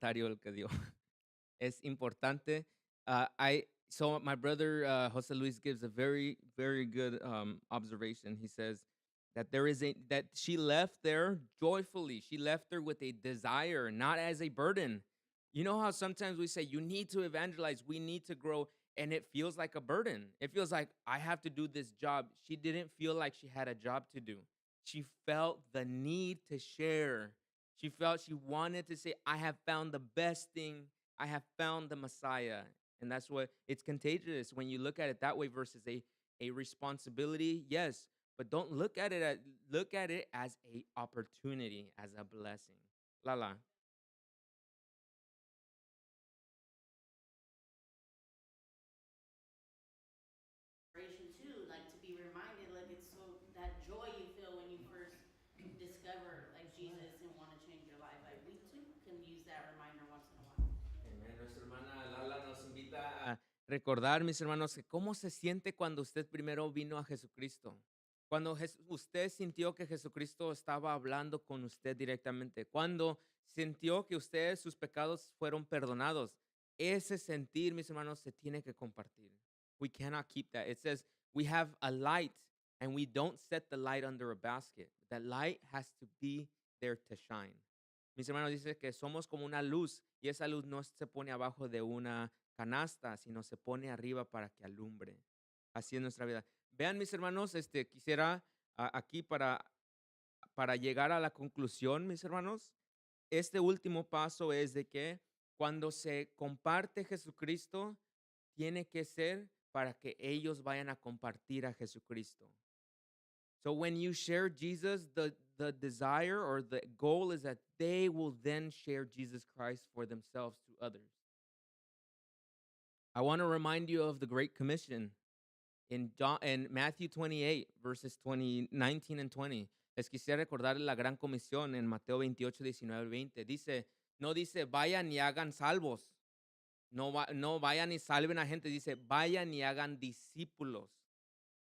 comentario el que dio. Es importante. So my brother Jose Luis gives a very very good observation. He says that that she left there joyfully. She left there with a desire, not as a burden. You know how sometimes we say you need to evangelize, we need to grow, and it feels like a burden. It feels like I have to do this job. She didn't feel like she had a job to do. She felt the need to share. She felt she wanted to say, I have found the best thing. I have found the Messiah. And that's what it's contagious when you look at it that way versus a responsibility. Yes, but don't look at it as a opportunity, as a blessing. La. Inspiration too, like to be reminded, like it's so that joy you feel when you first discover like Jesus and want to change your life. Like we too can use that reminder once in a while. Amén. Nuestra hermana Lala nos invita a recordar, mis hermanos, que cómo se siente cuando usted primero vino a Jesucristo. Cuando usted sintió que Jesucristo estaba hablando con usted directamente. Cuando sintió que sus pecados fueron perdonados. Ese sentir, mis hermanos, se tiene que compartir. We cannot keep that. It says we have a light and we don't set the light under a basket. That light has to be there to shine. Mis hermanos, dice que somos como una luz y esa luz no se pone abajo de una canasta, sino se pone arriba para que alumbre. Así es nuestra vida. Vean, mis hermanos, quisiera aquí para llegar a la conclusión, mis hermanos, este último paso es de que cuando se comparte Jesucristo, tiene que ser para que ellos vayan a compartir a Jesucristo. So when you share Jesus, the desire or the goal is that they will then share Jesus Christ for themselves to others. I want to remind you of the Great Commission in Matthew 28, verses 19 and 20. Les quisiera recordar la gran comisión en Mateo 28, 19 20. Dice, no dice, vayan y hagan salvos. No vayan y salven a gente. Dice, vayan y hagan discípulos.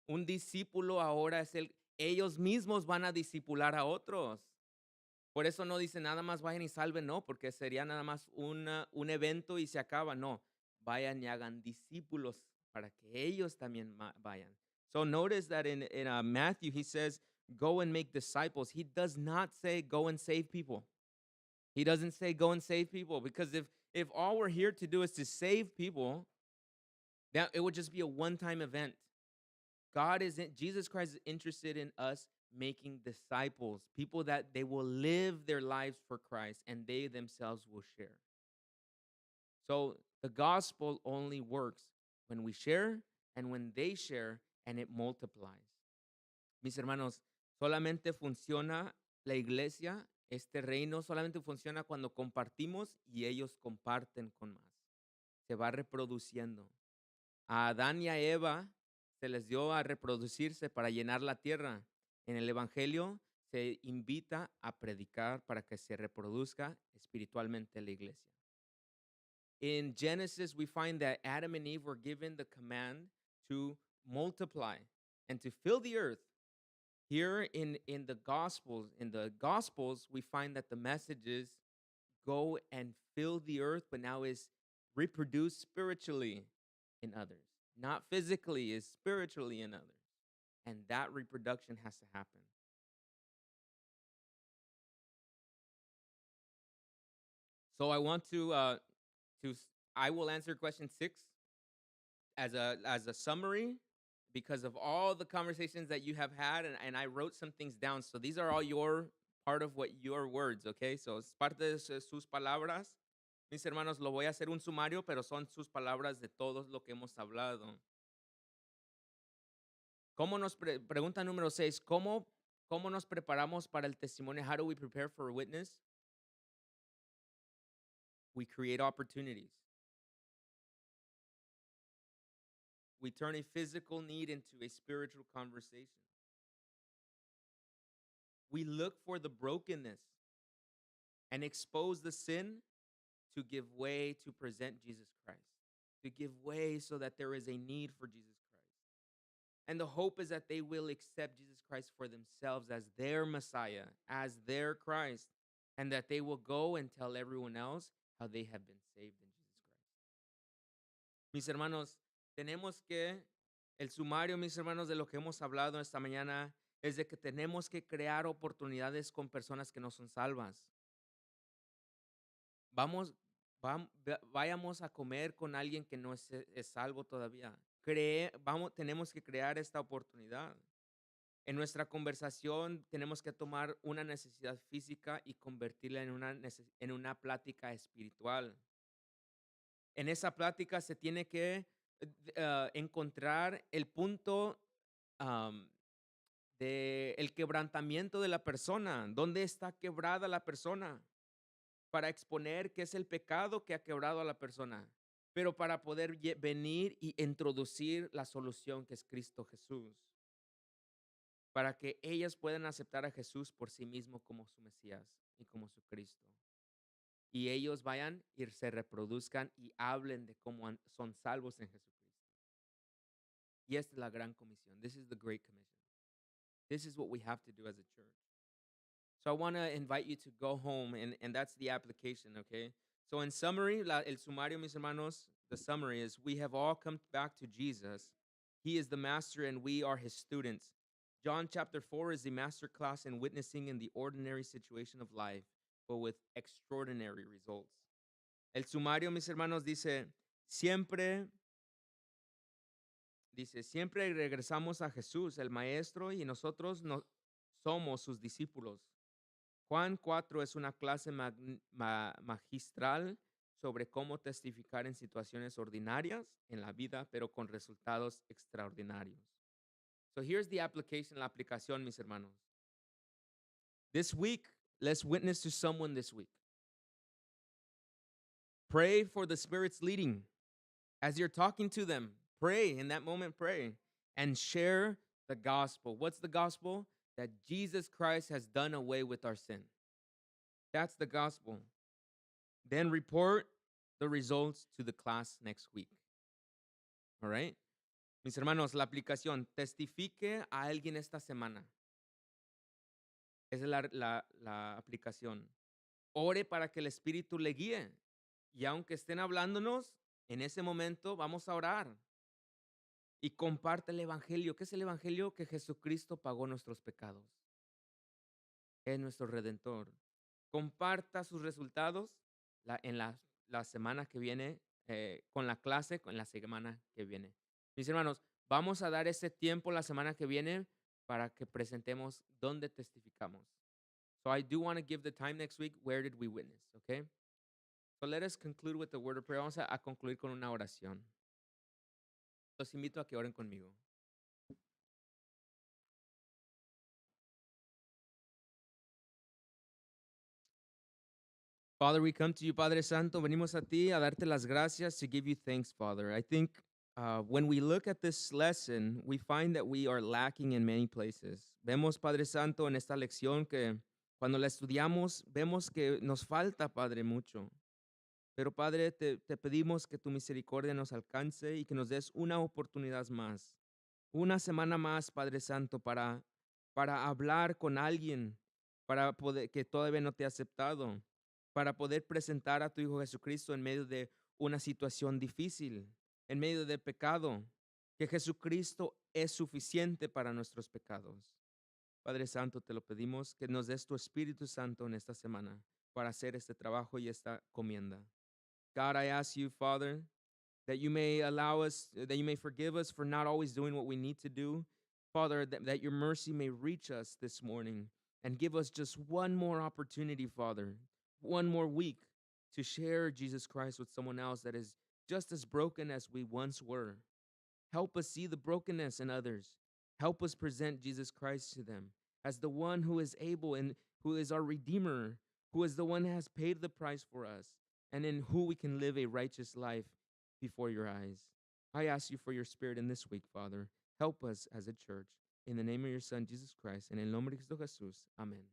Un discípulo ahora es ellos mismos van a discipular a otros. Por eso no dice nada más vayan y salven, no, porque sería nada más un evento y se acaba. No, vayan y hagan discípulos para que ellos también vayan. So notice that in Matthew, he says, go and make disciples. He does not say go and save people. He doesn't say go and save people because if all we're here to do is to save people, that it would just be a one-time event. Jesus Christ is interested in us making disciples, people that they will live their lives for Christ and they themselves will share. So the gospel only works when we share and when they share and it multiplies. Mis hermanos, solamente funciona la iglesia, este reino solamente funciona cuando compartimos y ellos comparten con más. Se va reproduciendo. A Adán y a Eva se les dio a reproducirse para llenar la tierra. En el Evangelio se invita a predicar para que se reproduzca espiritualmente la iglesia. In Genesis, we find that Adam and Eve were given the command to multiply and to fill the earth. Here in the Gospels, we find that the message is go and fill the earth, but now is reproduce spiritually in others. Not physically, is spiritually in others. And that reproduction has to happen. So I want I will answer question 6 as a summary because of all the conversations that you have had, and I wrote some things down. So these are all your part of what your words, okay? So es parte de sus palabras. Mis hermanos, lo voy a hacer un sumario, pero son sus palabras de todo lo que hemos hablado. ¿Cómo nos pregunta número 6? ¿Cómo nos preparamos para el testimonio? How do we prepare for a witness? We create opportunities. We turn a physical need into a spiritual conversation. We look for the brokenness and expose the sin to give way to present Jesus Christ, to give way so that there is a need for Jesus Christ. And the hope is that they will accept Jesus Christ for themselves as their Messiah, as their Christ, and that they will go and tell everyone else, how they have been saved in Jesus Christ. Mis hermanos, tenemos que, el sumario, mis hermanos, de lo que hemos hablado esta mañana es de que tenemos que crear oportunidades con personas que no son salvas. Vamos, vayamos a comer con alguien que no es salvo todavía. Tenemos que crear esta oportunidad. En nuestra conversación tenemos que tomar una necesidad física y convertirla en una plática espiritual. En esa plática se tiene que encontrar el punto am, de el quebrantamiento de la persona. ¿Dónde está quebrada la persona? Para exponer qué es el pecado que ha quebrado a la persona, pero para poder venir y introducir la solución que es Cristo Jesús, para que ellas puedan aceptar a Jesús por sí mismo como su Mesías y como su Cristo. Y ellos vayan y se reproduzcan y hablen de cómo son salvos en Jesucristo. Y esta es la gran comisión. This is the Great Commission. This is what we have to do as a church. So I want to invite you to go home, and that's the application, okay? So in summary, el sumario, mis hermanos, the summary is we have all come back to Jesus. He is the master and we are his students. John chapter 4 is the master class in witnessing in the ordinary situation of life, but with extraordinary results. El sumario, mis hermanos, siempre, siempre regresamos a Jesús, el maestro, y nosotros no, somos sus discípulos. Juan 4 es una clase magistral sobre cómo testificar en situaciones ordinarias en la vida, pero con resultados extraordinarios. So here's the application, la aplicación, mis hermanos. This week, let's witness to someone this week. Pray for the Spirit's leading. As you're talking to them, pray in that moment, pray and share the gospel. What's the gospel? That Jesus Christ has done away with our sin. That's the gospel. Then report the results to the class next week. All right? Mis hermanos, la aplicación, testifique a alguien esta semana. Esa es la aplicación. Ore para que el Espíritu le guíe. Y aunque estén hablándonos, en ese momento vamos a orar. Y comparte el Evangelio. ¿Qué es el Evangelio? Que Jesucristo pagó nuestros pecados. Es nuestro Redentor. Comparta sus resultados en la semana que viene, con la clase, con la semana que viene. Mis hermanos, vamos a dar ese tiempo la semana que viene para que presentemos dónde testificamos. So I do want to give the time next week, where did we witness, okay? So let us conclude with the word of prayer. Vamos a concluir con una oración. Los invito a que oren conmigo. Father, we come to you, Padre Santo. Venimos a ti a darte las gracias, to give you thanks, Father. I think when we look at this lesson, we find that we are lacking in many places. Vemos, Padre Santo, en esta lección que cuando la estudiamos, vemos que nos falta, Padre, mucho. Pero, Padre, te pedimos que tu misericordia nos alcance y que nos des una oportunidad más. Una semana más, Padre Santo, para hablar con alguien, para poder, que todavía no te ha aceptado, para poder presentar a tu Hijo Jesucristo en medio de una situación difícil, en medio de pecado, que Jesucristo es suficiente para nuestros pecados. Padre Santo, te lo pedimos que nos des tu Espíritu Santo en esta semana para hacer este trabajo y esta comienda. God, I ask you, Father, that you may allow us, that you may forgive us for not always doing what we need to do. Father, that your mercy may reach us this morning and give us just one more opportunity, Father, one more week to share Jesus Christ with someone else that is just as broken as we once were. Help us see the brokenness in others. Help us present Jesus Christ to them as the one who is able and who is our Redeemer, who is the one who has paid the price for us, and in who we can live a righteous life before your eyes. I ask you for your Spirit in this week, Father. Help us as a church. In the name of your Son, Jesus Christ. En el nombre de Cristo Jesús. Amén.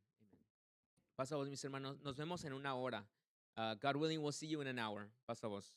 Pasa vos, mis hermanos. Nos vemos en una hora. God willing, we'll see you in an hour. Pasa vos.